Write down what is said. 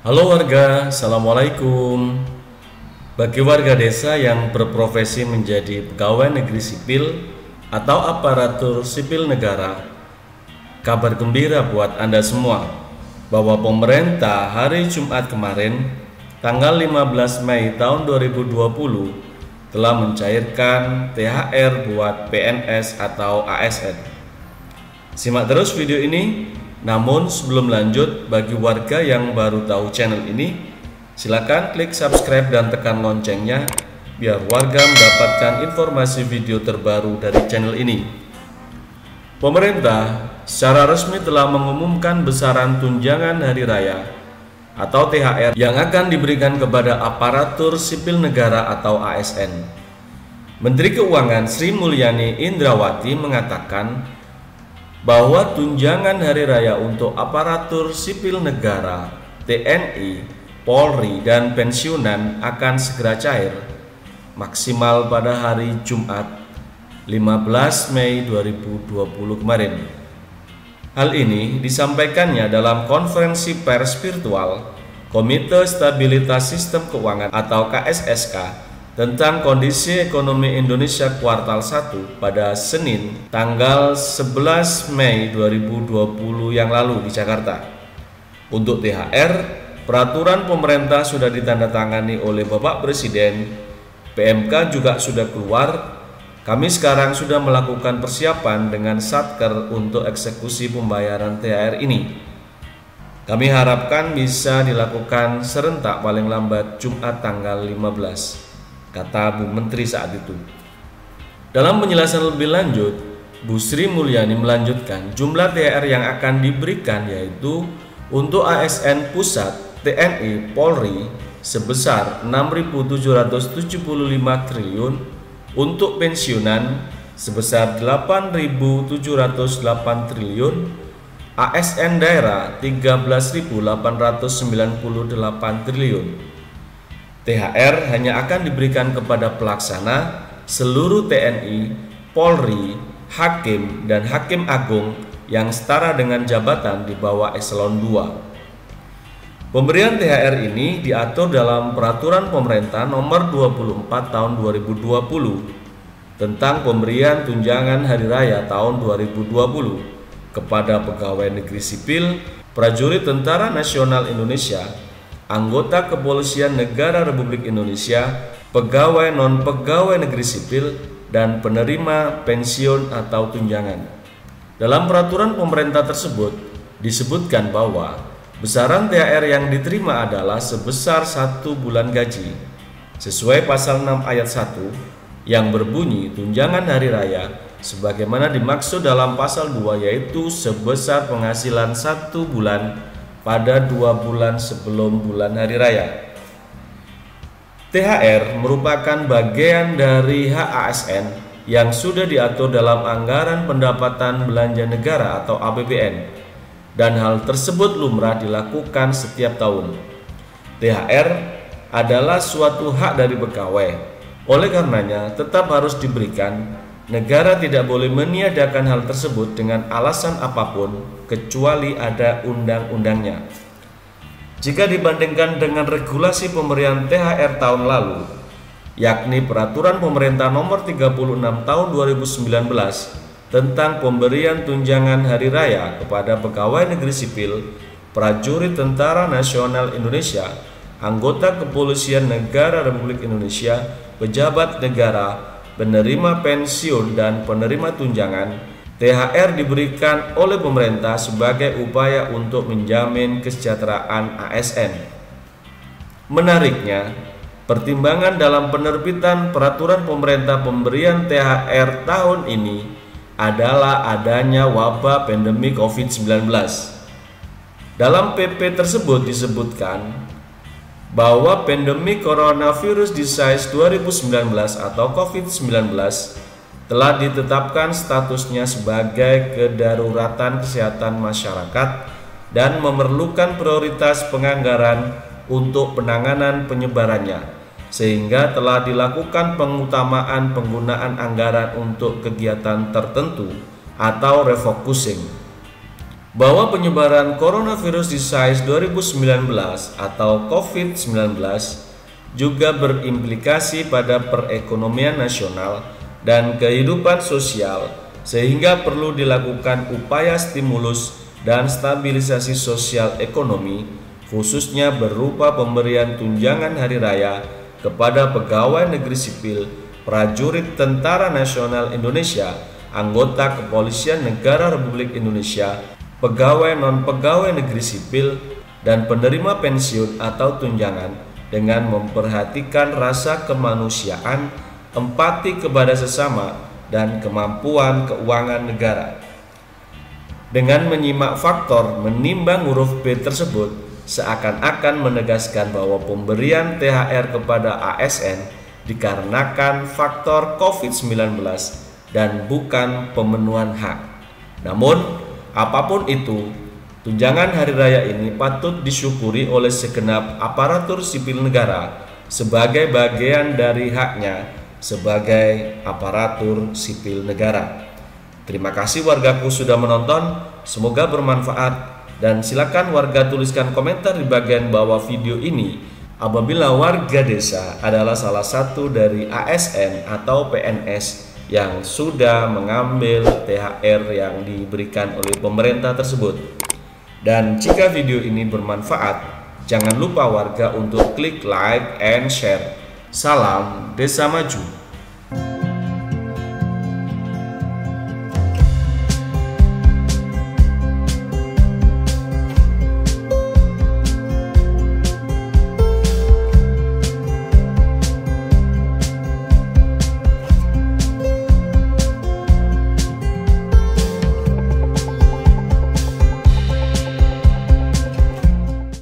Halo warga, Assalamualaikum. Bagi warga desa yang berprofesi menjadi pegawai negeri sipil atau aparatur sipil negara, kabar gembira buat Anda semua bahwa pemerintah hari Jumat kemarin, tanggal 15 Mei tahun 2020, telah mencairkan THR buat PNS atau ASN. Simak terus video ini. Namun sebelum lanjut, bagi warga yang baru tahu channel ini, silakan klik subscribe dan tekan loncengnya biar warga mendapatkan informasi video terbaru dari channel ini. Pemerintah secara resmi telah mengumumkan besaran tunjangan hari raya atau THR yang akan diberikan kepada aparatur sipil negara atau ASN. Menteri Keuangan Sri Mulyani Indrawati mengatakan bahwa tunjangan hari raya untuk aparatur sipil negara, TNI, Polri, dan pensiunan akan segera cair maksimal pada hari Jumat 15 Mei 2020 kemarin. Hal ini disampaikannya dalam konferensi pers virtual Komite Stabilitas Sistem Keuangan atau KSSK tentang kondisi ekonomi Indonesia kuartal 1 pada Senin tanggal 11 Mei 2020 yang lalu di Jakarta. Untuk THR, peraturan pemerintah sudah ditandatangani oleh Bapak Presiden, PMK juga sudah keluar. Kami sekarang sudah melakukan persiapan dengan Satker untuk eksekusi pembayaran THR ini. Kami harapkan bisa dilakukan serentak paling lambat Jumat tanggal 15, kata Bu Menteri saat itu. Dalam penjelasan lebih lanjut, Bu Sri Mulyani melanjutkan jumlah THR yang akan diberikan yaitu untuk ASN pusat, TNI, Polri sebesar 6.775 triliun, untuk pensiunan sebesar 8.708 triliun, ASN daerah 13.898 triliun. THR hanya akan diberikan kepada pelaksana, seluruh TNI, Polri, Hakim, dan Hakim Agung yang setara dengan jabatan di bawah eselon 2. Pemberian THR ini diatur dalam Peraturan Pemerintah Nomor 24 Tahun 2020 tentang pemberian tunjangan hari raya tahun 2020 kepada pegawai negeri sipil, prajurit Tentara Nasional Indonesia, anggota Kepolisian Negara Republik Indonesia, pegawai non-pegawai negeri sipil, dan penerima pensiun atau tunjangan. Dalam peraturan pemerintah tersebut disebutkan bahwa besaran THR yang diterima adalah sebesar 1 bulan gaji sesuai pasal 6 ayat 1 yang berbunyi tunjangan hari raya sebagaimana dimaksud dalam pasal 2, yaitu sebesar penghasilan 1 bulan pada 2 bulan sebelum bulan hari raya. THR merupakan bagian dari hak ASN yang sudah diatur dalam anggaran pendapatan belanja negara atau APBN, dan hal tersebut lumrah dilakukan setiap tahun. THR adalah suatu hak dari pegawai, oleh karenanya tetap harus diberikan. Negara tidak boleh meniadakan hal tersebut dengan alasan apapun kecuali ada undang-undangnya. Jika dibandingkan dengan regulasi pemberian THR tahun lalu, yakni Peraturan Pemerintah Nomor 36 Tahun 2019 tentang pemberian tunjangan hari raya kepada pegawai negeri sipil, prajurit Tentara Nasional Indonesia, anggota Kepolisian Negara Republik Indonesia, pejabat negara, penerima pensiun, dan penerima tunjangan, THR diberikan oleh pemerintah sebagai upaya untuk menjamin kesejahteraan ASN. Menariknya, pertimbangan dalam penerbitan peraturan pemerintah pemberian THR tahun ini adalah adanya wabah pandemi COVID-19. Dalam PP tersebut disebutkan bahwa pandemi coronavirus disease 2019 atau COVID-19 telah ditetapkan statusnya sebagai kedaruratan kesehatan masyarakat dan memerlukan prioritas penganggaran untuk penanganan penyebarannya, sehingga telah dilakukan pengutamaan penggunaan anggaran untuk kegiatan tertentu atau refocusing. bahwa penyebaran coronavirus disease 2019 atau COVID-19 juga berimplikasi pada perekonomian nasional dan kehidupan sosial, sehingga perlu dilakukan upaya stimulus dan stabilisasi sosial ekonomi, khususnya berupa pemberian tunjangan hari raya kepada pegawai negeri sipil, prajurit Tentara Nasional Indonesia, anggota Kepolisian Negara Republik Indonesia, pegawai non-pegawai negeri sipil, dan penerima pensiun atau tunjangan, dengan memperhatikan rasa kemanusiaan, empati kepada sesama, dan kemampuan keuangan negara. Dengan menyimak faktor menimbang huruf B tersebut, seakan-akan menegaskan bahwa pemberian THR kepada ASN dikarenakan faktor COVID-19 dan bukan pemenuhan hak. Namun, apapun itu, tunjangan hari raya ini patut disyukuri oleh segenap aparatur sipil negara sebagai bagian dari haknya sebagai aparatur sipil negara. Terima kasih wargaku sudah menonton, semoga bermanfaat, dan silakan warga tuliskan komentar di bagian bawah video ini apabila warga desa adalah salah satu dari ASN atau PNS yang sudah mengambil THR yang diberikan oleh pemerintah tersebut. Dan jika video ini bermanfaat, jangan lupa warga untuk klik like and share. Salam Desa Maju.